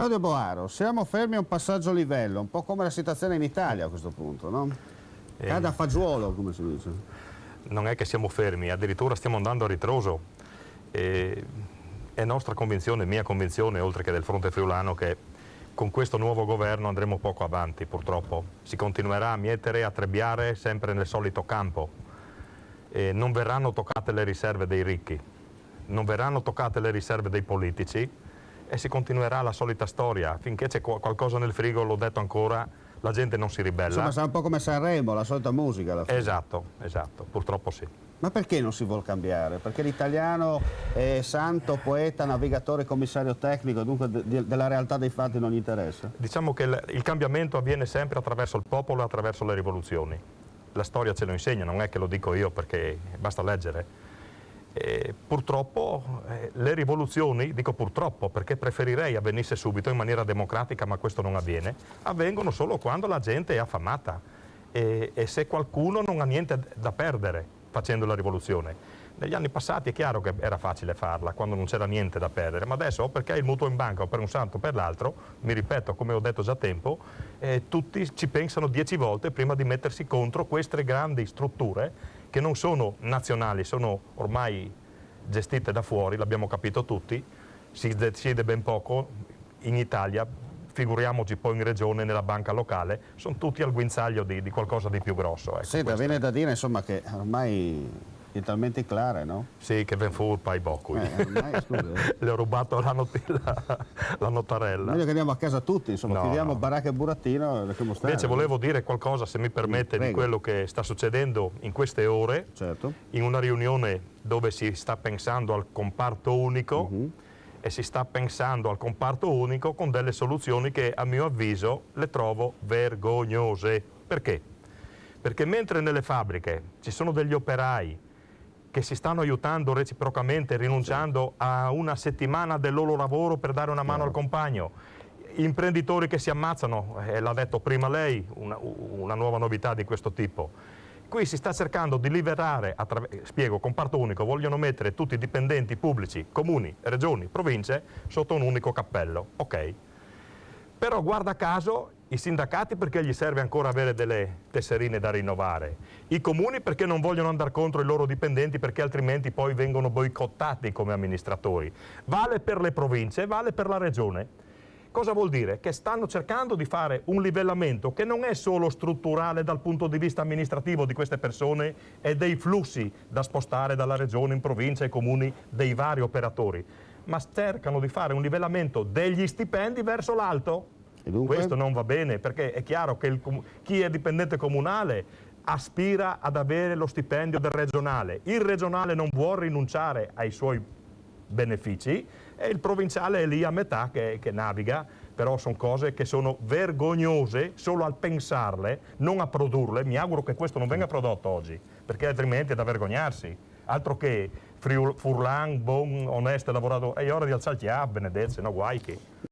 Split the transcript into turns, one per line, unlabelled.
Claudio Boaro, siamo fermi a un passaggio a livello, un po' come la situazione in Italia a questo punto, no? Cade a fagiolo, come si dice.
Non è che siamo fermi, addirittura stiamo andando a ritroso. È nostra convinzione, mia convinzione, oltre che del fronte friulano, che con questo nuovo governo andremo poco avanti, purtroppo. Si continuerà a mietere, a trebbiare sempre nel solito campo. Non verranno toccate le riserve dei ricchi, non verranno toccate le riserve dei politici, e si continuerà la solita storia. Finché c'è qualcosa nel frigo, l'ho detto ancora, la gente non si ribella.
Insomma, sarà un po' come Sanremo, la solita musica alla fine.
Esatto, purtroppo sì.
Ma perché non si vuol cambiare? Perché l'italiano è santo, poeta, navigatore, commissario tecnico, dunque della realtà dei fatti non gli interessa?
Diciamo che il cambiamento avviene sempre attraverso il popolo e attraverso le rivoluzioni. La storia ce lo insegna, non è che lo dico io perché basta leggere. Purtroppo le rivoluzioni, dico purtroppo perché preferirei avvenisse subito in maniera democratica, ma questo non avviene, avvengono solo quando la gente è affamata e se qualcuno non ha niente da perdere facendo la rivoluzione. Negli anni passati è chiaro che era facile farla quando non c'era niente da perdere, ma adesso o perché hai il mutuo in banca o per un santo o per l'altro, mi ripeto come ho detto già a tempo, tutti ci pensano 10 volte prima di mettersi contro queste grandi strutture che non sono nazionali, sono ormai gestite da fuori, l'abbiamo capito tutti, si decide ben poco in Italia, figuriamoci poi in regione, nella banca locale, sono tutti al guinzaglio di qualcosa di più grosso. Ecco,
senta, viene da dire insomma che ormai è talmente chiaro, no?
Sì, che ven furpa i bocui.
Ormai, scusa.
Le ho rubato la notarella.
Meglio che andiamo a casa tutti, insomma, chiudiamo Baracca e Burattino e lasciamo stare.
Invece volevo dire qualcosa, se mi permette, di quello che sta succedendo in queste ore,
certo,
in una riunione dove si sta pensando al comparto unico e si sta pensando al comparto unico con delle soluzioni che a mio avviso le trovo vergognose. Perché? Perché mentre nelle fabbriche ci sono degli operai che si stanno aiutando reciprocamente, rinunciando a una settimana del loro lavoro per dare una mano al compagno, imprenditori che si ammazzano, l'ha detto prima lei, una nuova novità di questo tipo. Qui si sta cercando di liberare, spiego, comparto unico, vogliono mettere tutti i dipendenti pubblici, comuni, regioni, province, sotto un unico cappello, ok. Però guarda caso i sindacati perché gli serve ancora avere delle tesserine da rinnovare, i comuni perché non vogliono andare contro i loro dipendenti perché altrimenti poi vengono boicottati come amministratori, vale per le province, vale per la regione. Cosa vuol dire? Che stanno cercando di fare un livellamento che non è solo strutturale dal punto di vista amministrativo di queste persone e dei flussi da spostare dalla regione in provincia ai comuni dei vari operatori, ma cercano di fare un livellamento degli stipendi verso l'alto. Questo non va bene perché è chiaro che chi è dipendente comunale aspira ad avere lo stipendio del regionale, il regionale non vuole rinunciare ai suoi benefici e il provinciale è lì a metà che naviga, però sono cose che sono vergognose solo al pensarle, non a produrle. Mi auguro che questo non venga prodotto oggi, perché altrimenti è da vergognarsi. Altro che Furlan, buon, onesto lavoratore, è ora di alzarti a benedezze, no guai che...